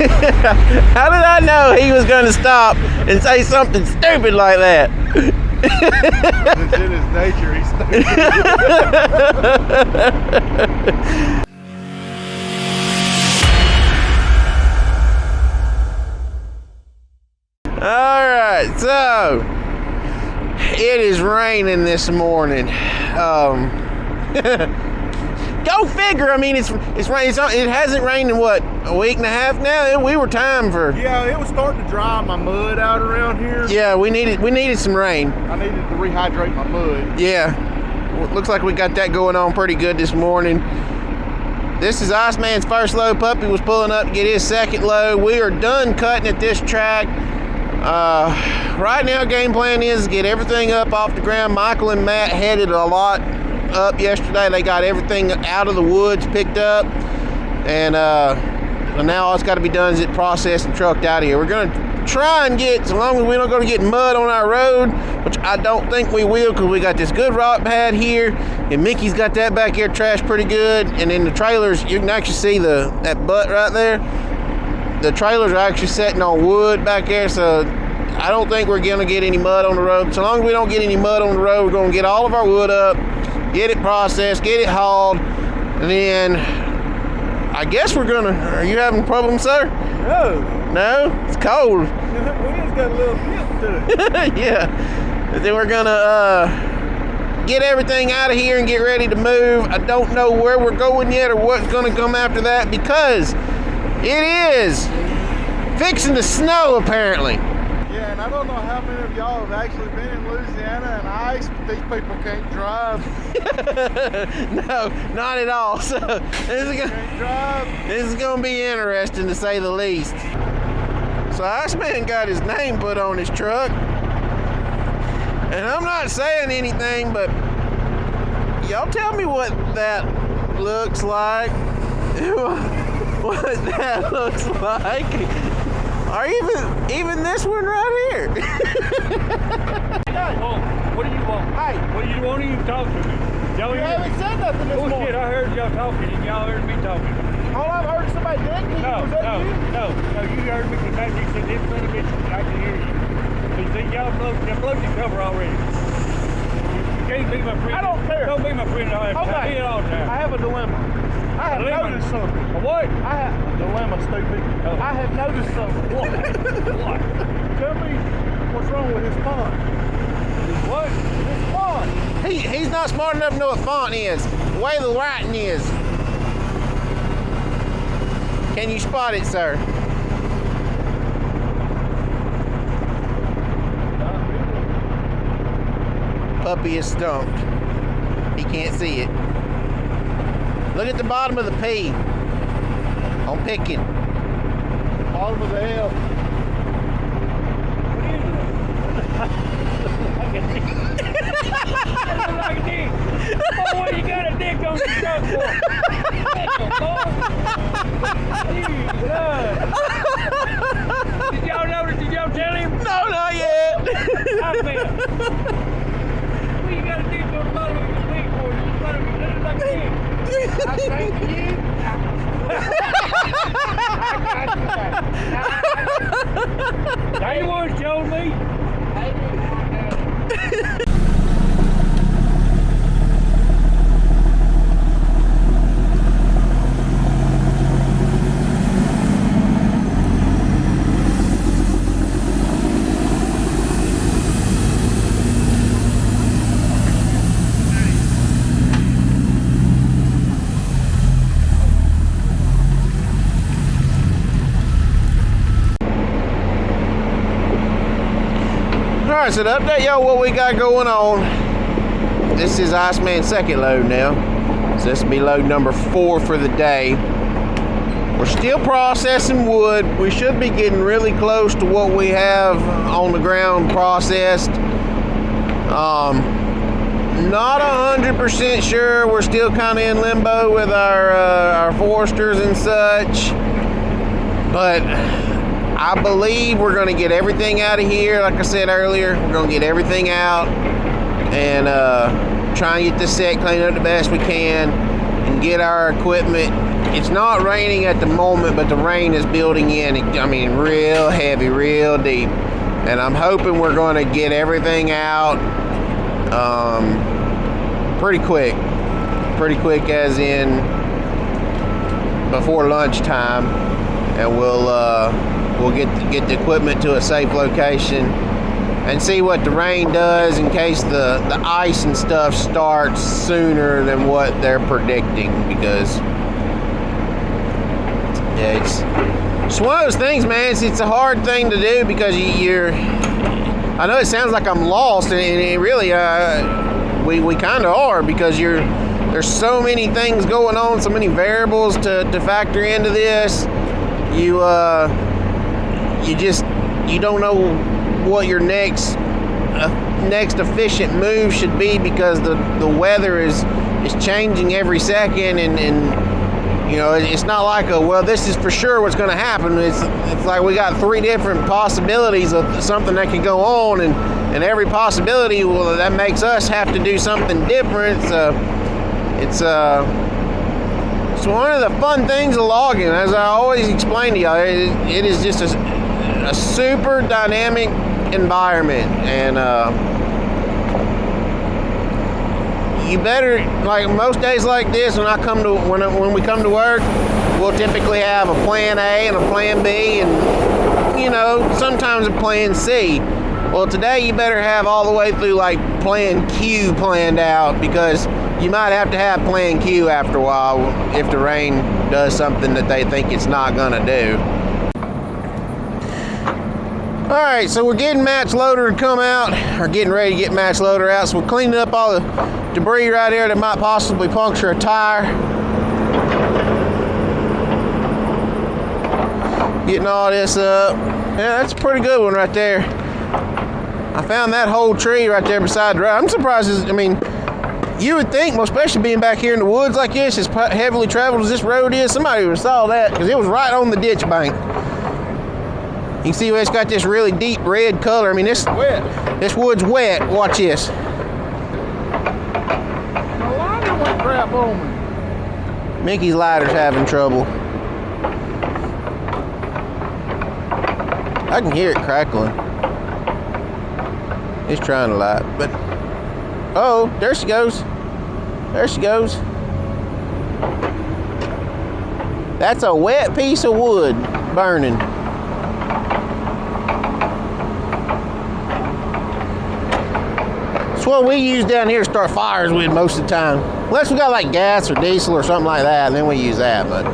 How did I know he was going to stop and say something stupid like that? It's in his nature, he's stupid. Alright, so it is raining this morning. Go figure. I mean, it's rain. It hasn't rained in what, a week and a half now. We were time for. Yeah, it was starting to dry my mud out around here. Yeah, we needed some rain. I needed to rehydrate my mud. Yeah, looks like we got that going on pretty good this morning. This is Iceman's first load. Puppy was pulling up to get his second load. We are done cutting at this track. Right now, game plan is to get everything up off the ground. Michael and Matt headed a lot up yesterday. They got everything out of the woods picked up, and now all it's got to be done is get processed and trucked out of here. We're going to try and get, so long as we don't go to get mud on our road, which I don't think we will, because we got this good rock pad here, and Mickey's got that back here trashed pretty good. And then the trailers, you can actually see that butt right there. The trailers are actually sitting on wood back there, so I don't think we're going to get any mud on the road. So long as we don't get any mud on the road, we're going to get all of our wood up, get it processed, get it hauled, and then I guess we're gonna. Are you having problems, sir? No. No? It's cold. We just got a little hip to it. Yeah. And then we're gonna get everything out of here and get ready to move. I don't know where we're going yet or what's gonna come after that, because it is fixing to snow apparently. Yeah, and I don't know how many of y'all have actually been in Louisiana and ice, but these people can't drive. No, not at all. So this is gonna be interesting to say the least. So Iceman got his name put on his truck, and I'm not saying anything, but y'all tell me what that looks like. What that looks like. Or even this one right here. Oh, what do you want? Hey. What do you want to even talk to me? Y'all You haven't said nothing this morning. Bullshit, I heard y'all talking and y'all heard me talking. All I've heard somebody did to you No, was that no, you. no, you heard me because you said this son of a bitch, I can hear you. You see, y'all float your cover already. You can't be my friend. I don't care. Don't be my friend all the time. Okay. Be it all the time. I have a dilemma. I have noticed something. A what? I have a dilemma, stupid. Oh. I have noticed something. What? What? Tell me what's wrong with his font. What? His font. He's not smart enough to know what font is, the way the writing is. Can you spot it, sir? Puppy is stumped. He can't see it. Look at the bottom of the P. I'm picking. Bottom of the L. What are you doing? I can see. Like a dick. Oh, what you got a dick on your truck for? Did y'all notice? Did y'all tell him? No, not yet. I bet. What you got a dick on the bottom of your feet for? You better be looking like a dick. I thank you. Now you want to show me? Alright, so to update y'all what we got going on, this is Iceman's second load now. So this will be load number 4 for the day. We're still processing wood. We should be getting really close to what we have on the ground processed. Not 100% sure. We're still kind of in limbo with our foresters and such. But I believe we're going to get everything out of here. Like I said earlier, we're going to get everything out and try and get this set cleaned up the best we can and get our equipment it's not raining at the moment, but the rain is building in. I mean, real heavy, real deep. And I'm hoping we're going to get everything out pretty quick. Pretty quick as in before lunchtime. And we'll get the equipment to a safe location and see what the rain does in case the ice and stuff starts sooner than what they're predicting, because yeah, it's one of those things, man. It's a hard thing to do because I know it sounds like I'm lost, and it really we kind of are, because there's so many things going on, so many variables to factor into this. You don't know what your next efficient move should be, because the weather is changing every second, and you know, it's not like this is for sure what's going to happen. It's like we got 3 different possibilities of something that could go on, and every possibility, well, that makes us have to do something different. So it's one of the fun things of logging, as I always explain to y'all. It is just a super dynamic environment, and you better, like most days like this, when we come to work, we'll typically have a plan A and a plan B, and you know, sometimes a plan C. Well, today you better have all the way through like plan Q planned out, because you might have to have plan Q after a while if the rain does something that they think it's not gonna do. All right, so we're getting match loader to come out, or getting ready to get match loader out. So we're cleaning up all the debris right here that might possibly puncture a tire. Getting all this up. Yeah, that's a pretty good one right there. I found that whole tree right there beside the road. I'm surprised, I mean, you would think, well, especially being back here in the woods like this, as heavily traveled as this road is, somebody would have saw that, because it was right on the ditch bank. You can see where it's got this really deep red color. I mean, this wood's wet. Watch this. The lighter went crap on me. Mickey's lighter's having trouble. I can hear it crackling. It's trying to light, but oh, there she goes. There she goes. That's a wet piece of wood burning. It's what we use down here to start fires with most of the time. Unless we got like gas or diesel or something like that, and then we use that. But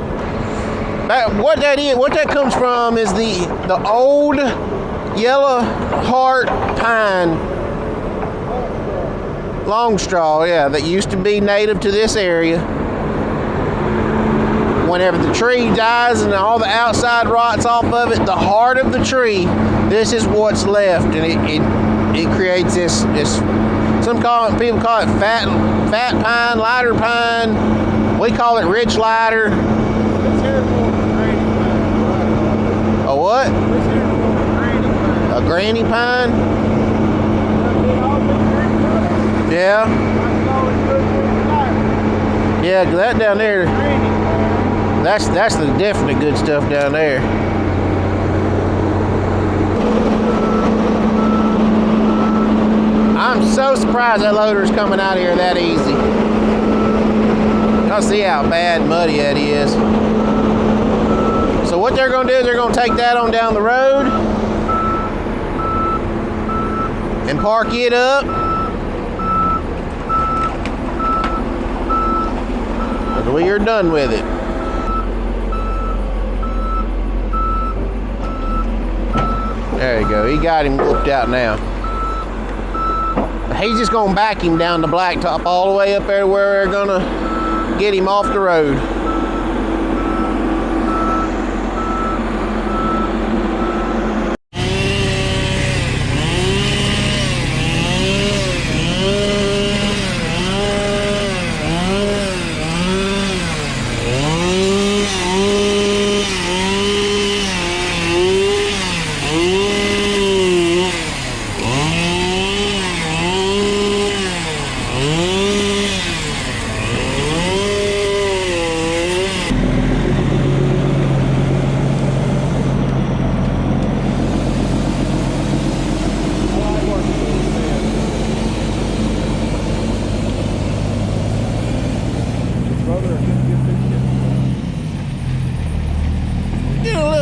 what that comes from is the old yellow heart pine, long straw, yeah, that used to be native to this area. Whenever the tree dies and all the outside rots off of it, the heart of the tree, this is what's left, and it creates this. People call it fat pine, lighter pine. We call it rich lighter. A what? A granny pine? Yeah. Yeah, that down there. That's the definitely good stuff down there. I'm so surprised that loader's coming out of here that easy. Y'all see how bad muddy that is. So what they're gonna do is they're gonna take that on down the road and park it up. And we are done with it. There you go, he got him whooped out now. He's just gonna back him down the blacktop all the way up there where we're gonna get him off the road.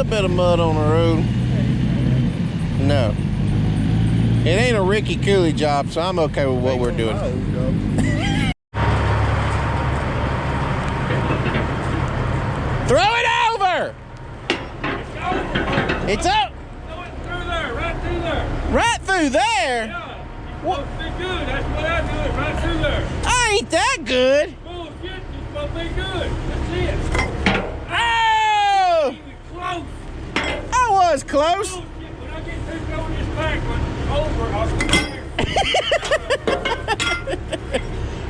little bit of mud on the road. No. It ain't a Ricky Cooley job, so I'm okay with what we're doing. Throw it over! It's up! Throw it through there, right through there. Right through there? Yeah. You're supposed to be good. That's what I do, it right through there. I ain't that good. Bullshit, you're supposed to be good. That's it. Oh! Even close. I was close. Bullshit. When I get through throwing this back one over, I'll come here.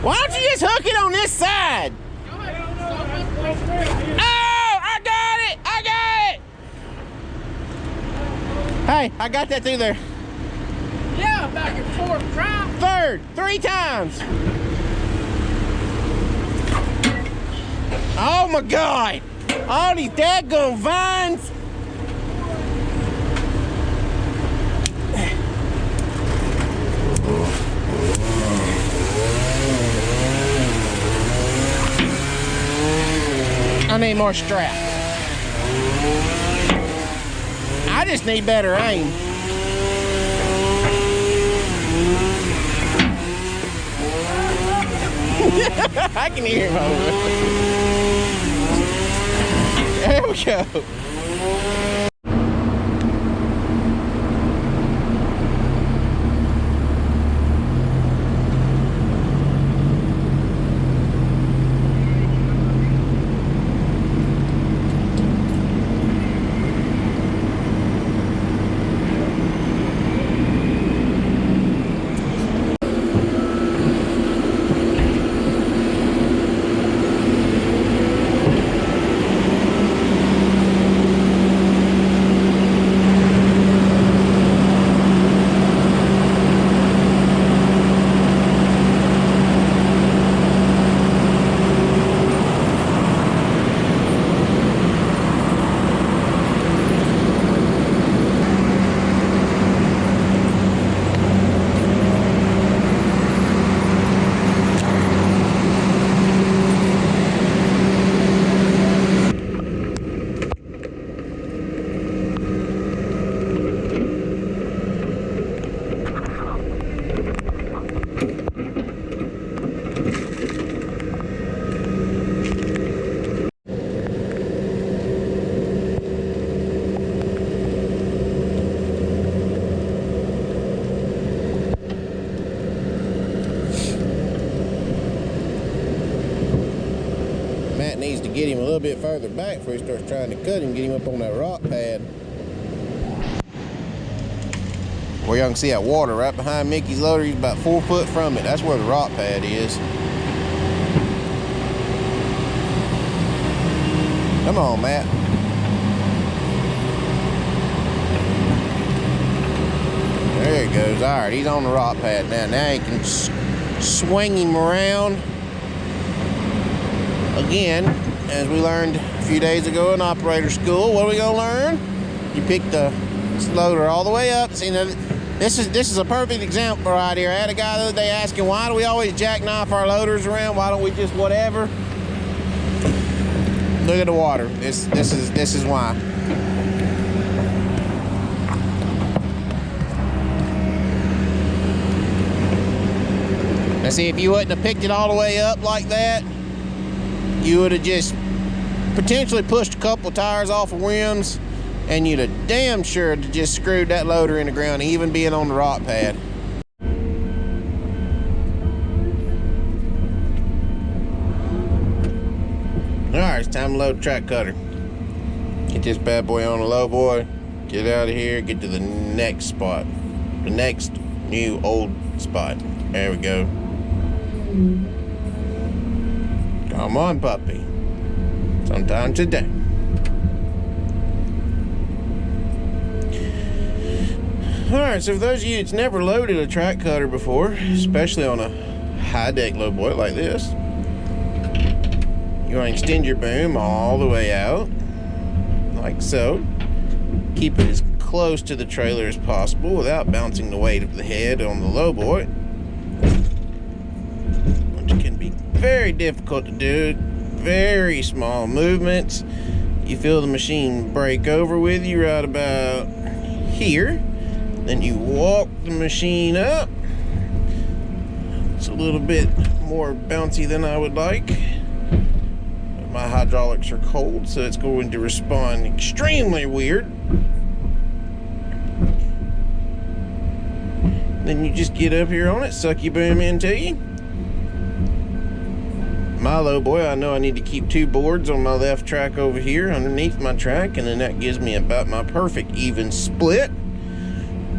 Why don't you just hook it on this side? Hell no, that's close around here. Oh! I got it! I got it! Hey, I got that through there. Yeah, back and forth, try. Third, 3 times. Oh my God! All these daggone vines. I need more strap. I just need better aim. I can hear him over there. There we go. Needs to get him a little bit further back before he starts trying to cut him, get him up on that rock pad. Where y'all can see that water right behind Mickey's loader, he's about 4 foot from it. That's where the rock pad is. Come on, Matt. There he goes. All right, he's on the rock pad now. Now he can swing him around. Again, as we learned a few days ago in operator school, what are we gonna learn? You pick the loader all the way up. See, now, this is a perfect example right here. I had a guy the other day asking, why do we always jackknife our loaders around? Why don't we just whatever? Look at the water. This is why. Now see, if you wouldn't have picked it all the way up like that, you would have just potentially pushed a couple tires off of rims, and you'd have damn sure just screwed that loader in the ground, even being on the rock pad. All right, it's time to load the track cutter. Get this bad boy on the low boy, get out of here, get to the next spot, the next new old spot. There we go. Come on, puppy. Sometime today. Alright, so for those of you that's never loaded a track cutter before, especially on a high deck low boy like this, you want to extend your boom all the way out, like so. Keep it as close to the trailer as possible without bouncing the weight of the head on the low boy. Very difficult to do, very small movements. You feel the machine break over with you right about here. Then you walk the machine up. It's a little bit more bouncy than I would like. My hydraulics are cold, so it's going to respond extremely weird. Then you just get up here on it, suck your boom into you. My low boy, I know I need to keep 2 boards on my left track over here underneath my track, and then that gives me about my perfect even split.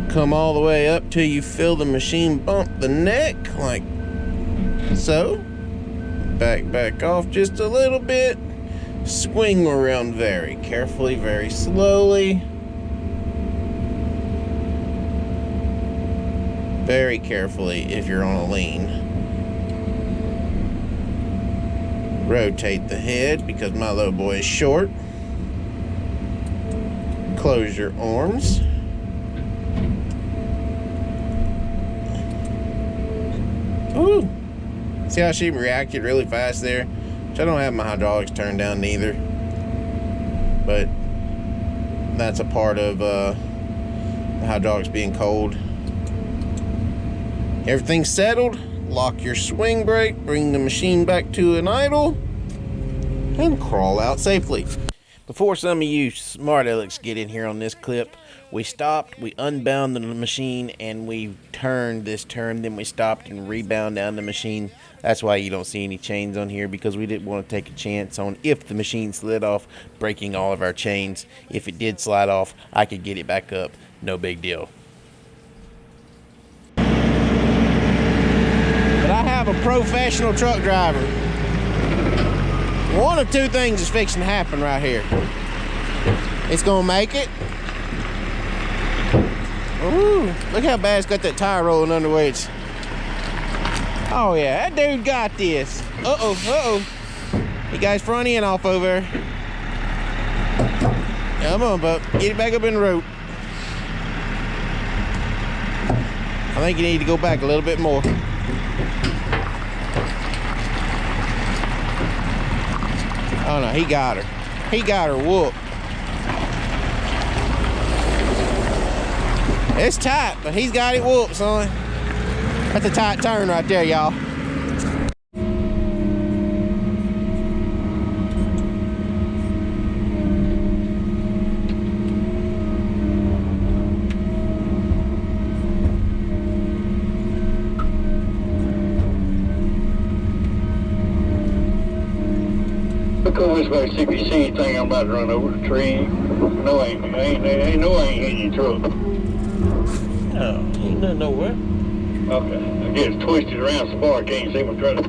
Come all the way up till you feel the machine bump the neck, like so. Back off just a little bit. Swing around very carefully, very slowly. Very carefully if you're on a lean. Rotate the head because my low boy is short. Close your arms. Ooh. See how she reacted really fast there? Which I don't have my hydraulics turned down neither. But that's a part of the hydraulics being cold. Everything's settled. Lock your swing brake, bring the machine back to an idle, and crawl out safely. Before some of you smart alecks get in here on this clip, we stopped, we unbound the machine, and we turned this turn, then we stopped and rebound down the machine. That's why you don't see any chains on here, because we didn't want to take a chance on if the machine slid off, breaking all of our chains. If it did slide off, I could get it back up, no big deal. I have a professional truck driver. One of 2 things is fixing to happen right here. It's gonna make it. Ooh, look how bad it's got that tire rolling underweights. Oh yeah, that dude got this. Uh-oh. He got his front end off over. Come on, bub. Get it back up in the road. I think you need to go back a little bit more. Oh no, he got her. He got her whooped. It's tight, but he's got it whooped, son. That's a tight turn right there, y'all. Look over this way, see if you see anything. I'm about to run over the tree. No, I ain't hitting your truck. No, ain't nothing nowhere. Okay, I get it twisted around so far I can't see my truck.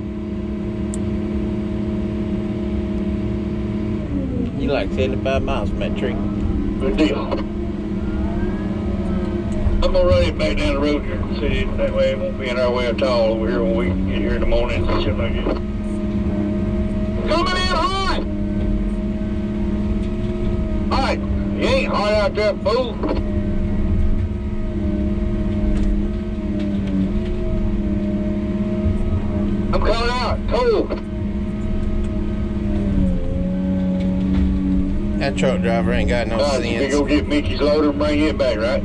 You like 75 miles from that tree. Good deal. I'm gonna run it back down the road here and see it. That way it won't be in our way at all over here when we get here in the morning and shit like that. Coming in hot! Alright, you ain't hot out there, fool. I'm coming out, cold. That truck driver ain't got no sense. You go get Mickey's loader and bring it back, right?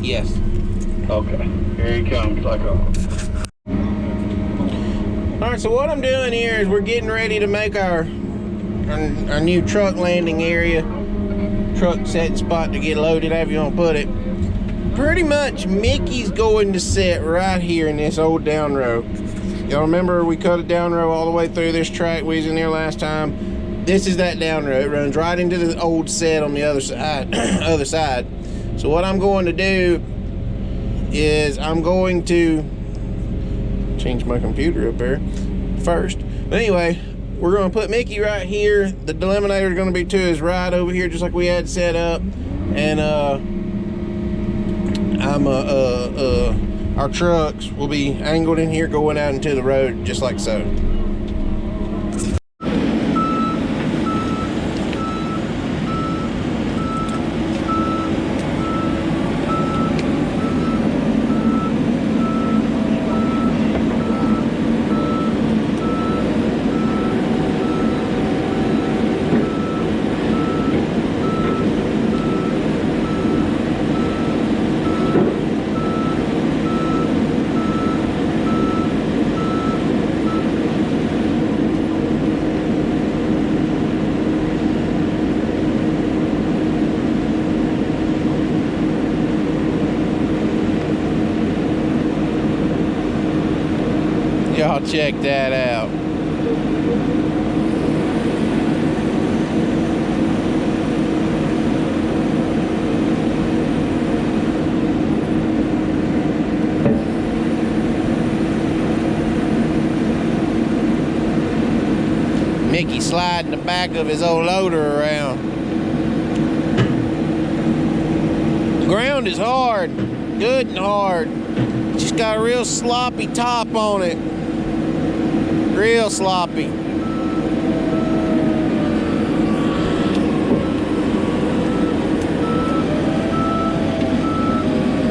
Yes. Okay, here he comes like a... Alright, so what I'm doing here is we're getting ready to make our new truck landing area, truck setting spot to get loaded, however you want to put it. Pretty much Mickey's going to sit right here in this old down row. Y'all remember we cut a down row all the way through this track we was in there last time? This is that down row. It runs right into the old set on the other side. So what I'm going to do is I'm going to change my computer up there first. But anyway, we're going to put Mickey right here. The delimiter is going to be to his right over here, just like we had set up. And our trucks will be angled in here going out into the road just like so. Check that out. Mickey sliding the back of his old loader around. The ground is hard, good and hard. Just got a real sloppy top on it. Real sloppy.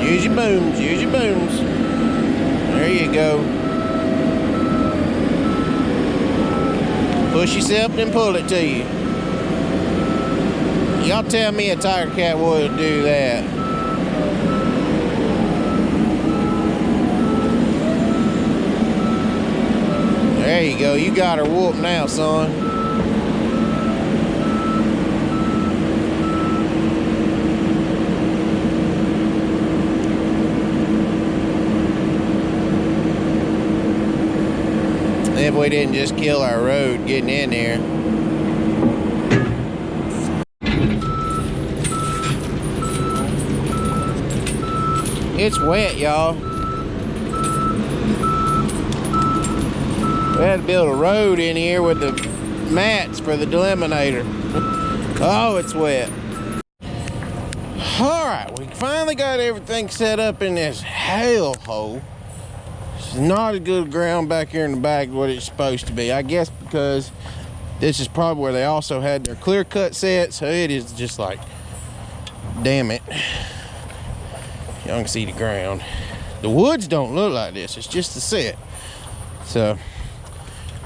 Use your booms, use your booms. There you go. Push yourself and pull it to you. Y'all tell me a Tigercat would do that. There you go. You got her whooped now, son. If we didn't just kill our road getting in there. It's wet, y'all. We had to build a road in here with the mats for the deliminator. Oh, it's wet. All right, we finally got everything set up in this hellhole. It's not a good ground back here in the back what it's supposed to be. I guess because this is probably where they also had their clear cut set, so it is just like, damn it. Y'all can see the ground. The woods don't look like this, it's just the set. So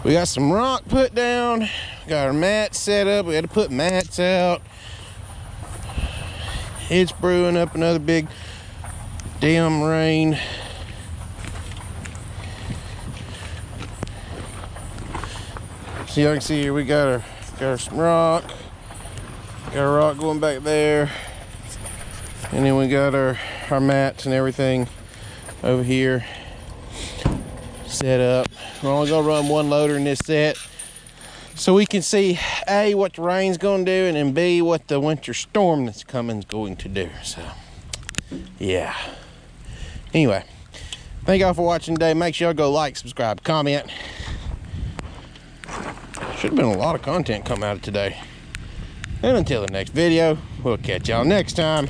we got some rock put down, got our mats set up. We had to put mats out. It's brewing up another big damn rain. So y'all can see here we got some rock. Got our rock going back there. And then we got our mats and everything over here set up. We're only gonna run one loader in this set so we can see A, what the rain's gonna do, and then B, what the winter storm that's coming is going to do. So yeah. Anyway, thank y'all for watching today. Make sure y'all go like, subscribe, comment. Should have been a lot of content come out of today. And until the next video, we'll catch y'all next time.